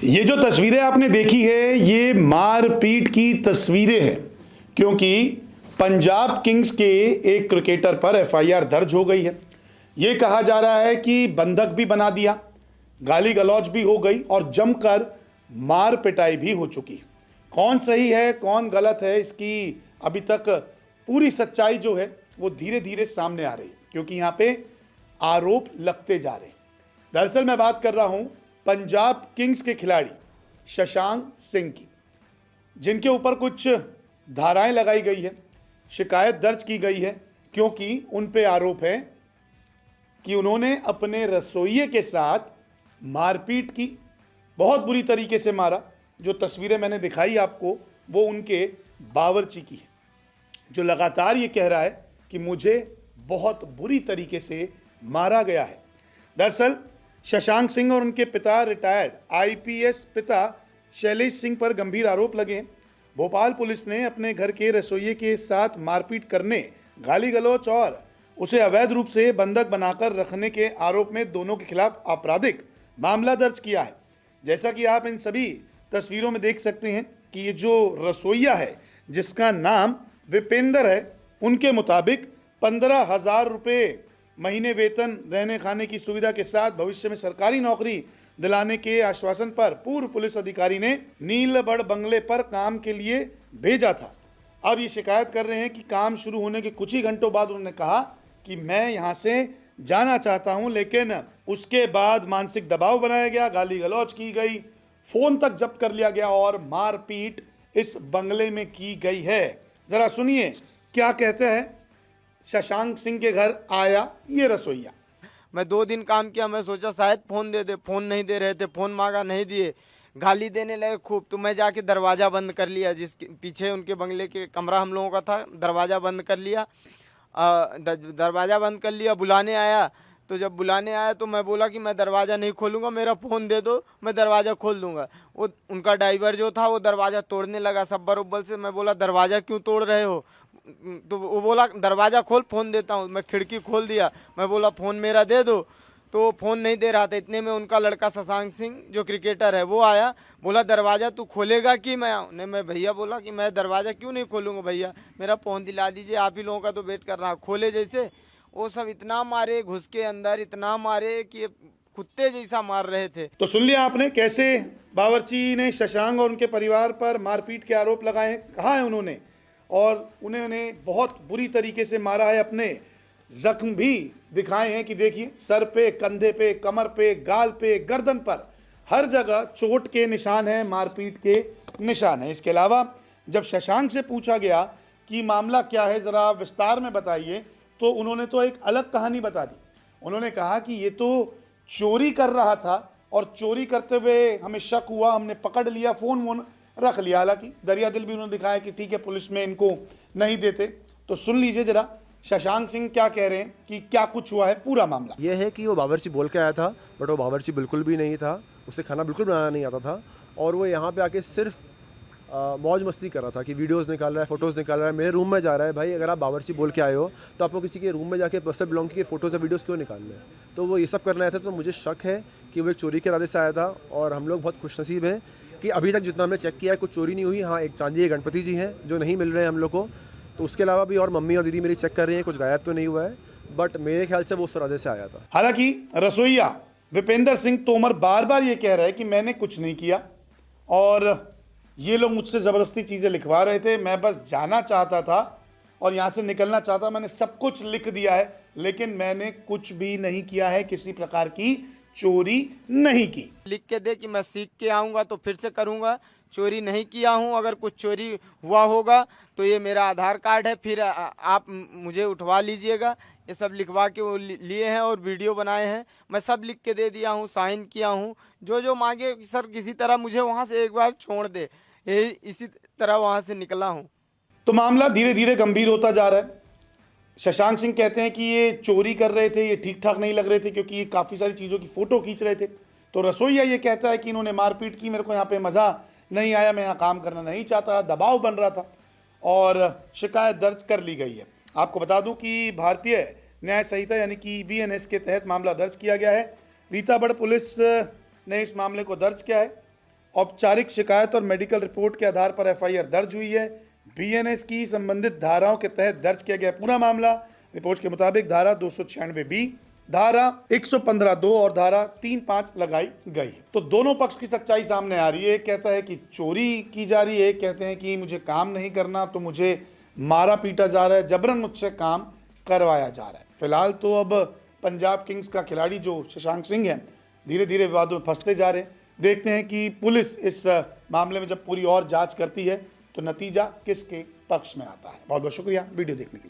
ये जो तस्वीरें आपने देखी है ये मारपीट की तस्वीरें हैं, क्योंकि पंजाब किंग्स के एक क्रिकेटर पर एफआईआर दर्ज हो गई है। ये कहा जा रहा है कि बंधक भी बना दिया, गाली गलौज भी हो गई और जमकर मार पिटाई भी हो चुकी है। कौन सही है कौन गलत है, इसकी अभी तक पूरी सच्चाई जो है वो धीरे धीरे सामने आ रही है, क्योंकि यहाँ पे आरोप लगते जा रहे हैं। दरअसल मैं बात कर रहा हूं पंजाब किंग्स के खिलाड़ी शशांक सिंह की, जिनके ऊपर कुछ धाराएं लगाई गई है, शिकायत दर्ज की गई है, क्योंकि उन पे आरोप है कि उन्होंने अपने रसोइये के साथ मारपीट की, बहुत बुरी तरीके से मारा। जो तस्वीरें मैंने दिखाई आपको वो उनके बावर्ची की है, जो लगातार ये कह रहा है कि मुझे बहुत बुरी तरीके से मारा गया है। दरअसल शशांक सिंह और उनके पिता रिटायर्ड आईपीएस पिता शैलेश सिंह पर गंभीर आरोप लगे हैं। भोपाल पुलिस ने अपने घर के रसोइये के साथ मारपीट करने, गाली गलौज और उसे अवैध रूप से बंधक बनाकर रखने के आरोप में दोनों के खिलाफ आपराधिक मामला दर्ज किया है। जैसा कि आप इन सभी तस्वीरों में देख सकते हैं कि ये जो रसोइया है जिसका नाम विपेंद्र है, उनके मुताबिक 15,000 रुपये महीने वेतन, रहने खाने की सुविधा के साथ भविष्य में सरकारी नौकरी दिलाने के आश्वासन पर पूर्व पुलिस अधिकारी ने नीलबड़ बंगले पर काम के लिए भेजा था। अब ये शिकायत कर रहे हैं कि काम शुरू होने के कुछ ही घंटों बाद उन्होंने कहा कि मैं यहाँ से जाना चाहता हूँ, लेकिन उसके बाद मानसिक दबाव बनाया गया, गाली गलौज की गई, फोन तक जब्त कर लिया गया और मारपीट इस बंगले में की गई है। जरा सुनिए क्या कहते हैं शशांक सिंह के घर आया ये रसोइया। मैं 2 दिन काम किया, मैं सोचा शायद फ़ोन दे दे, फ़ोन नहीं दे रहे थे, फ़ोन मांगा नहीं दिए, गाली देने लगे खूब। तो मैं जाके दरवाज़ा बंद कर लिया, जिसके पीछे उनके बंगले के कमरा हम लोगों का था, दरवाज़ा बंद कर लिया। दरवाज़ा बंद कर लिया, बुलाने आया। तो जब बुलाने आया तो मैं बोला कि मैं दरवाज़ा नहीं खोलूँगा, मेरा फ़ोन दे दो, मैं दरवाज़ा खोल दूँगा। वो उनका ड्राइवर जो था वो दरवाज़ा तोड़ने लगा सब्बर उब्बल से। मैं बोला दरवाज़ा क्यों तोड़ रहे हो? तो वो बोला दरवाज़ा खोल, फ़ोन देता हूँ। मैं खिड़की खोल दिया, मैं बोला फ़ोन मेरा दे दो, तो फ़ोन नहीं दे रहा था। इतने में उनका लड़का शशांक सिंह जो क्रिकेटर है वो आया, बोला दरवाज़ा तू खोलेगा कि मैं आऊँ? नहीं, मैं भैया बोला कि मैं दरवाज़ा क्यों नहीं खोलूँगा भैया, मेरा फ़ोन दिला दीजिए, आप ही लोगों का तो वेट कर रहा हूँ। खोले जैसे वो सब इतना मारे, घुस के अंदर इतना मारे कि कुत्ते जैसा मार रहे थे। तो सुन लिया आपने कैसे बावर्ची ने शशांक और उनके परिवार पर मारपीट के आरोप लगाए हैं, कहा है उन्होंने, और उन्हें बहुत बुरी तरीके से मारा है। अपने जख्म भी दिखाए हैं कि देखिए सर पे, कंधे पे, कमर पे, गाल पे, गर्दन पर, हर जगह चोट के निशान हैं, मारपीट के निशान हैं। इसके अलावा जब शशांक से पूछा गया कि मामला क्या है, ज़रा विस्तार में बताइए, तो उन्होंने तो एक अलग कहानी बता दी। उन्होंने कहा कि ये तो चोरी कर रहा था और चोरी करते हुए हमें शक हुआ, हमने पकड़ लिया, फ़ोन वोन रख लिया। हालांकि दरिया दिल भी उन्होंने दिखाया कि ठीक है पुलिस में इनको नहीं देते। तो सुन लीजिए जरा शशांक सिंह क्या कह रहे हैं कि क्या कुछ हुआ है पूरा मामला। यह है कि वो बावर्ची बोल के आया था, बट वो बावर्ची बिल्कुल भी नहीं था, उसे खाना बिल्कुल बनाना नहीं आता था, और वो यहाँ पे आके सिर्फ मौज मस्ती कर रहा था कि वीडियोस निकाल रहा है, फ़ोटोज़ निकाल रहा है, मेरे रूम में जा रहा है। भाई अगर आप बावर्ची बोल के आए हो तो आपको किसी के रूम में जाके पर्सनल बिलोंगिंग के फ़ोटोज़ या वीडियोज़ क्यों निकालने हैं? तो वो ये सब करने आया था। तो मुझे शक है कि वो एक चोरी के इरादे से आया था, और हम लोग बहुत खुशनसीब हैं कि अभी तक जितना हमने चेक किया है कुछ चोरी नहीं हुई। हाँ, एक चांदी के गणपति जी हैं जो नहीं मिल रहे हैं हम लोग को, तो उसके अलावा भी और मम्मी और दीदी मेरी चेक कर रही हैं, कुछ गायब तो नहीं हुआ है, बट मेरे ख्याल से वो उस इरादे से आया था। हालांकि रसोइया विपेंद्र सिंह तोमर बार बार ये कह रहा है कि मैंने कुछ नहीं किया और ये लोग मुझसे ज़बरदस्ती चीज़ें लिखवा रहे थे, मैं बस जाना चाहता था और यहाँ से निकलना चाहता, मैंने सब कुछ लिख दिया है, लेकिन मैंने कुछ भी नहीं किया है, किसी प्रकार की चोरी नहीं की। लिख के दे कि मैं सीख के आऊँगा तो फिर से करूँगा, चोरी नहीं किया हूँ। अगर कुछ चोरी हुआ होगा तो ये मेरा आधार कार्ड है, फिर आप मुझे उठवा लीजिएगा। ये सब लिखवा के वो लिए हैं और वीडियो बनाए हैं, मैं सब लिख के दे दिया हूँ, साइन किया हूँ। जो मांगे सर किसी तरह मुझे वहाँ से एक बार छोड़ दे, यही इसी तरह वहाँ से निकला हूँ। तो मामला धीरे धीरे गंभीर होता जा रहा है। शशांक सिंह कहते हैं कि ये चोरी कर रहे थे, ये ठीक ठाक नहीं लग रहे थे, क्योंकि ये काफ़ी सारी चीज़ों की फ़ोटो खींच रहे थे। तो रसोइया ये कहता है कि इन्होंने मारपीट की, मेरे को यहाँ पे मज़ा नहीं आया, मैं यहाँ काम करना नहीं चाहता, दबाव बन रहा था, और शिकायत दर्ज कर ली गई है। आपको बता दूं कि भारतीय न्याय संहिता यानी कि बीएनएस के तहत मामला दर्ज किया गया है। रीताबड़ पुलिस ने इस मामले को दर्ज किया है। औपचारिक शिकायत और मेडिकल रिपोर्ट के आधार पर एफआईआर दर्ज हुई है। बीएनएस की संबंधित धाराओं के तहत दर्ज किया गया पूरा मामला। रिपोर्ट के मुताबिक धारा 296 धारा 115(2) और धारा 35 लगाई गई है। तो दोनों पक्ष की सच्चाई सामने आ रही है। एक कहता है कि चोरी की जा रही है, एक कहते हैं कि मुझे काम नहीं करना तो मुझे मारा पीटा जा रहा है, जबरन मुझसे काम करवाया जा रहा है। फिलहाल तो अब पंजाब किंग्स का खिलाड़ी जो शशांक सिंह है धीरे धीरे विवादों में फंसते जा रहे हैं। देखते हैं कि पुलिस इस मामले में जब पूरी और जांच करती है तो नतीजा किसके पक्ष में आता है। बहुत बहुत शुक्रिया वीडियो देखने के लिए।